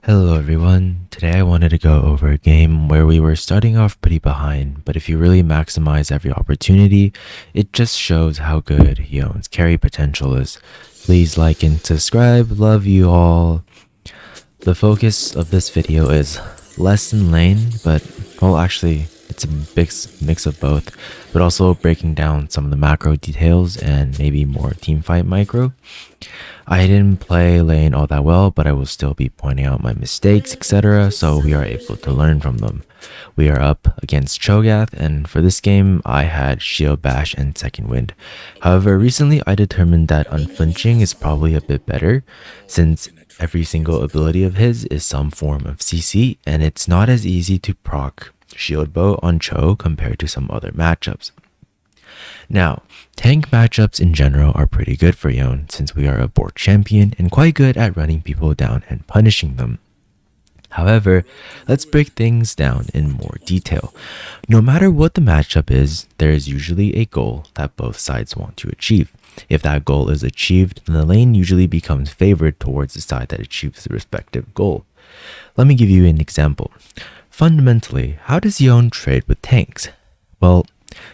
Hello everyone, today I wanted to go over a game where we were starting off pretty behind, but if you really maximize every opportunity, it just shows how good Yone's carry potential is. Please like and subscribe, love you all. The focus of this video is less than lane, but well actually it's a big mix of both, but also breaking down some of the macro details and maybe more teamfight micro. I didn't play lane all that well, but I will still be pointing out my mistakes, etc., so we are able to learn from them. We are up against Cho'Gath, and for this game, I had Shield Bash and Second Wind. However, recently I determined that Unflinching is probably a bit better, since every single ability of his is some form of CC, and it's not as easy to proc Shield Bow on Cho compared to some other matchups. Now, tank matchups in general are pretty good for Yone since we are a board champion and quite good at running people down and punishing them. However, let's break things down in more detail. No matter what the matchup is, there is usually a goal that both sides want to achieve. If that goal is achieved, then the lane usually becomes favored towards the side that achieves the respective goal. Let me give you an example. Fundamentally, how does Yone trade with tanks? Well,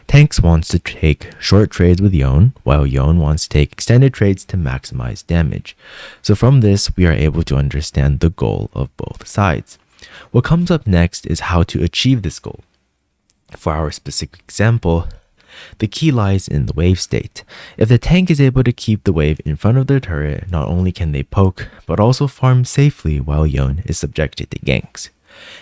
tanks wants to take short trades with Yone, while Yone wants to take extended trades to maximize damage. So from this, we are able to understand the goal of both sides. What comes up next is how to achieve this goal. For our specific example, the key lies in the wave state. If the tank is able to keep the wave in front of their turret, not only can they poke, but also farm safely while Yone is subjected to ganks.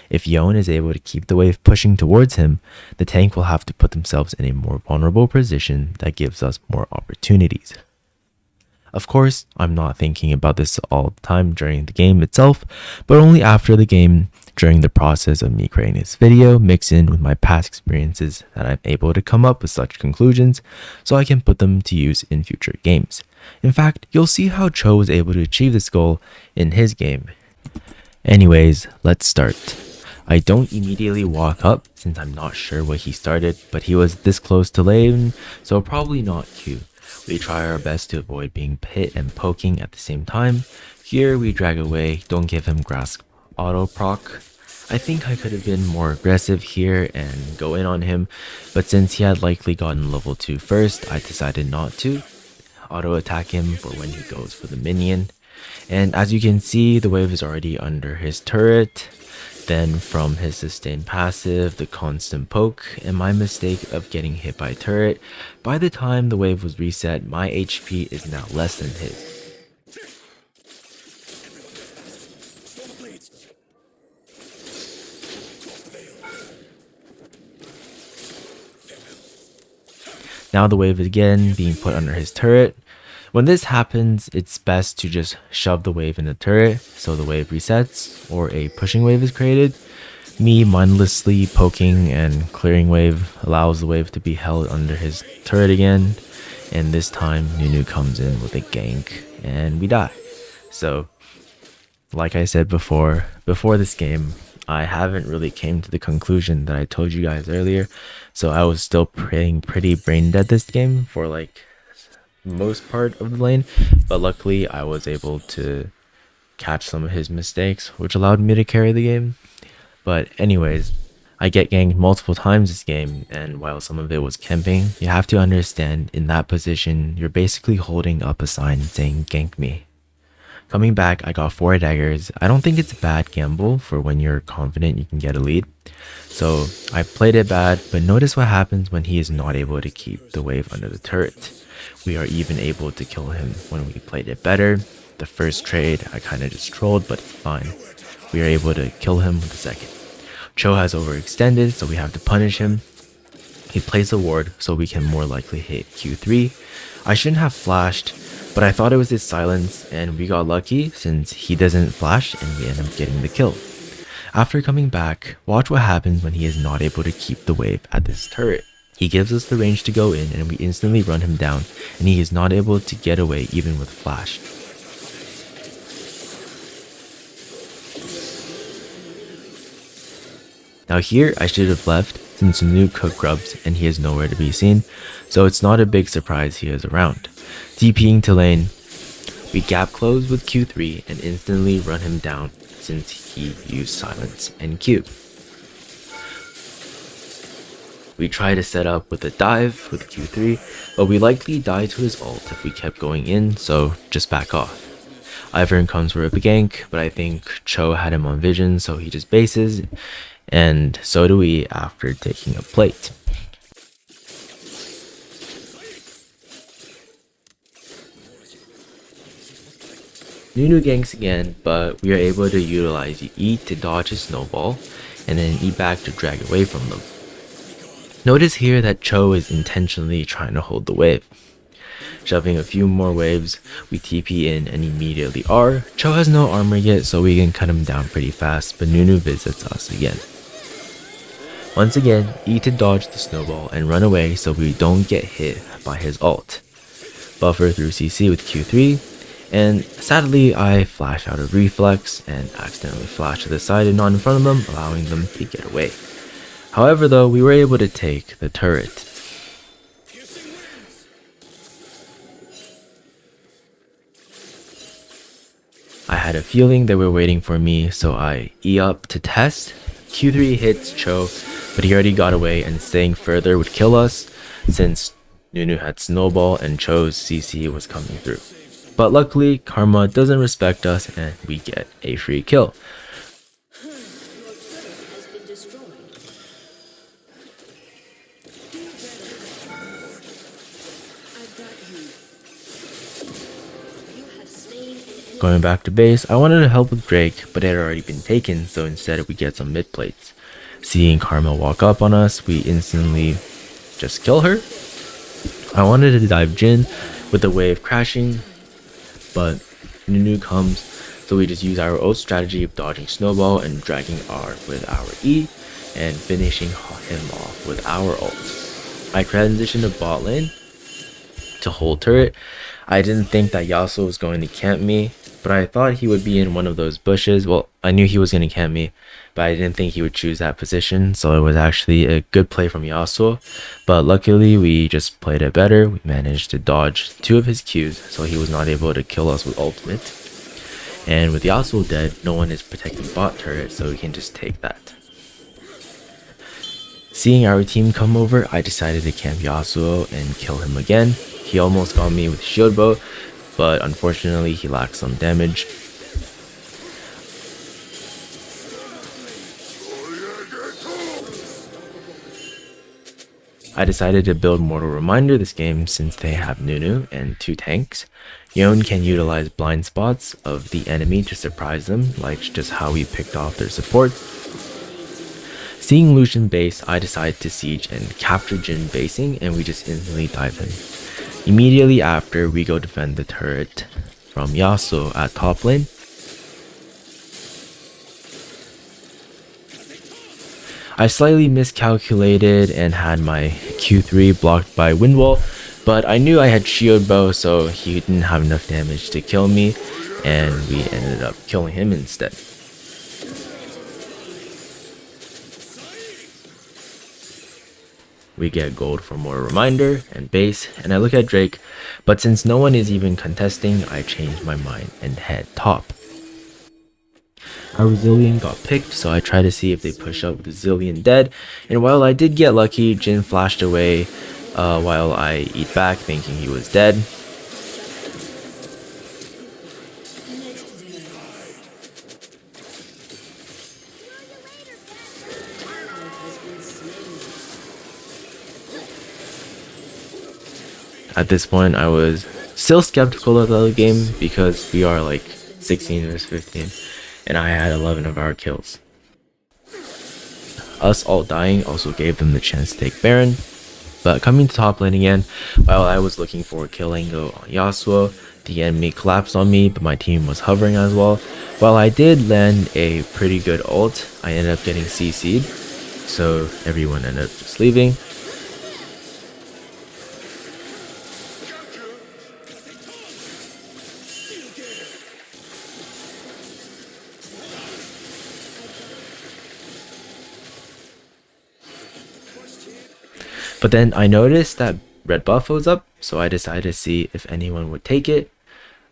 If Yone is able to keep the wave pushing towards him, the tank will have to put themselves in a more vulnerable position that gives us more opportunities. Of course, I'm not thinking about this all the time during the game itself, but only after the game, during the process of me creating this video, mixed in with my past experiences that I'm able to come up with such conclusions so I can put them to use in future games. In fact, you'll see how Cho was able to achieve this goal in his game. Anyways, let's start. I don't immediately walk up since I'm not sure what he started, but he was this close to lane, so probably not Q. We try our best to avoid being hit and poking at the same time. Here we drag away, don't give him grasp auto proc. I think I could have been more aggressive here and go in on him, but since he had likely gotten level 2 first, I decided not to. Auto attack him for when he goes for the minion. And as you can see, the wave is already under his turret. Then from his sustained passive, the constant poke, and my mistake of getting hit by turret, by the time the wave was reset, my HP is now less than his. Now the wave is again being put under his turret. When this happens, it's best to just shove the wave in the turret so the wave resets or a pushing wave is created. Me mindlessly poking and clearing wave allows the wave to be held under his turret again, and this time Nunu comes in with a gank and we die. So like I said before this game, I haven't really came to the conclusion that I told you guys earlier, so I was still playing pretty brain dead this game for like most part of the lane, but luckily I was able to catch some of his mistakes, which allowed me to carry the game. But anyways, I get ganked multiple times this game, and while some of it was camping, you have to understand in that position you're basically holding up a sign saying gank me. Coming back, I got 4 daggers. I don't think it's a bad gamble for when you're confident you can get a lead. So I played it bad, but notice what happens when he is not able to keep the wave under the turret. We are even able to kill him when we played it better. The first trade, I kind of just trolled, but it's fine. We are able to kill him with the second. Cho has overextended, so we have to punish him. He plays a ward, so we can more likely hit Q3. I shouldn't have flashed, but I thought it was his silence, and we got lucky since he doesn't flash and we end up getting the kill. After coming back, watch what happens when he is not able to keep the wave at this turret. He gives us the range to go in and we instantly run him down, and he is not able to get away even with flash. Now here I should have left since Nunu cook grubs and he is nowhere to be seen, so it's not a big surprise he is around. TPing to lane, we gap close with Q3 and instantly run him down. since he used silence and Q. We try to set up with a dive with Q3, but we likely die to his ult if we kept going in, so just back off. Ivern comes for a gank, but I think Cho had him on vision, so he just bases, and so do we after taking a plate. Nunu ganks again, but we are able to utilize E to dodge his snowball, and then E back to drag away from them. Notice here that Cho is intentionally trying to hold the wave. Shoving a few more waves, we TP in and immediately R. Cho has no armor yet, so we can cut him down pretty fast, but Nunu visits us again. Once again, E to dodge the snowball and run away so we don't get hit by his ult. Buffer through CC with Q3, and sadly I flash out of reflex and accidentally flash to the side and not in front of them, allowing them to get away. However though, we were able to take the turret. I had a feeling they were waiting for me, so I E up to test. Q3 hits Cho, but he already got away, and staying further would kill us since Nunu had snowball and Cho's CC was coming through. But luckily, Karma doesn't respect us and we get a free kill. Going back to base, I wanted to help with Drake, but it had already been taken, so instead we get some mid plates. Seeing Karma walk up on us, we instantly just kill her. I wanted to dive Jin with the wave crashing, but Nunu comes, so we just use our old strategy of dodging snowball and dragging R with our E and finishing him off with our ult. I transitioned to bot lane to hold turret. I didn't think that Yasuo was going to camp me, but I thought he would be in one of those bushes. Well, I knew he was going to camp me, but I didn't think he would choose that position, so it was actually a good play from Yasuo. But luckily, we just played it better. We managed to dodge 2 of his Qs, so he was not able to kill us with ultimate. And with Yasuo dead, no one is protecting bot turret, so we can just take that. Seeing our team come over, I decided to camp Yasuo and kill him again. He almost got me with shield bow, but unfortunately he lacked some damage. I decided to build Mortal Reminder this game since they have Nunu and 2 tanks. Yone can utilize blind spots of the enemy to surprise them, like just how we picked off their support. Seeing Lucian base, I decided to siege and capture Jin basing, and we just instantly dive him. Immediately after, we go defend the turret from Yasuo at top lane. I slightly miscalculated and had my Q3 blocked by Windwall, but I knew I had shield bow, so he didn't have enough damage to kill me, and we ended up killing him instead. We get gold for more reminder and base, and I look at Drake, but since no one is even contesting, I change my mind and head top. Our Zillion got picked, so I try to see if they push up with Zillion dead, and while I did get lucky, Jin flashed away while I eat back thinking he was dead. At this point, I was still skeptical of the game because we are like 16 versus 15, and I had 11 of our kills. Us all dying also gave them the chance to take Baron, but coming to top lane again, while I was looking for a kill angle on Yasuo, the enemy collapsed on me, but my team was hovering as well. While I did land a pretty good ult, I ended up getting CC'd, so everyone ended up just leaving. But then I noticed that red buff was up, so I decided to see if anyone would take it.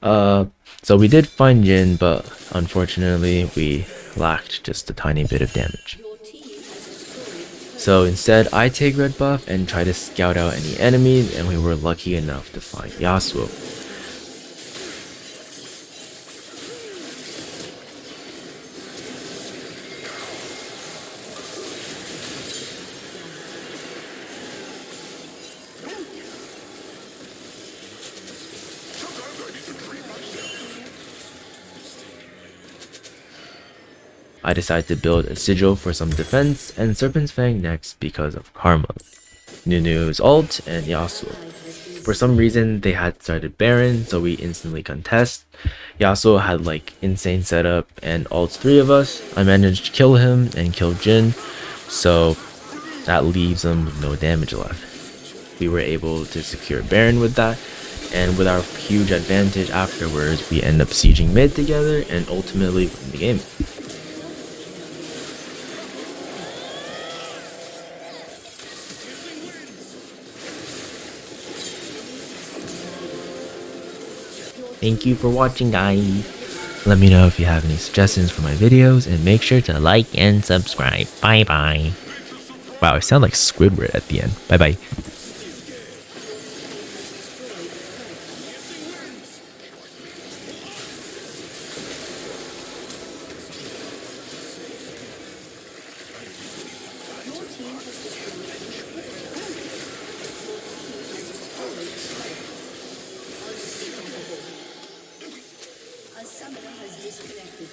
Uh, so we did find Jin, but unfortunately we lacked just a tiny bit of damage. So instead, I take red buff and try to scout out any enemies, and we were lucky enough to find Yasuo. I decided to build a sigil for some defense, and Serpent's Fang next because of Karma, Nunu's ult, and Yasuo. For some reason, they had started Baron, so we instantly contest. Yasuo had like insane setup and ults 3 of us. I managed to kill him and kill Jin, so that leaves him with no damage left. We were able to secure Baron with that, and with our huge advantage afterwards, we end up sieging mid together and ultimately win the game. Thank you for watching, guys. Let me know if you have any suggestions for my videos, and make sure to like and subscribe. Bye bye. Wow, I sound like Squidward at the end. Bye bye. A summoner has disconnected.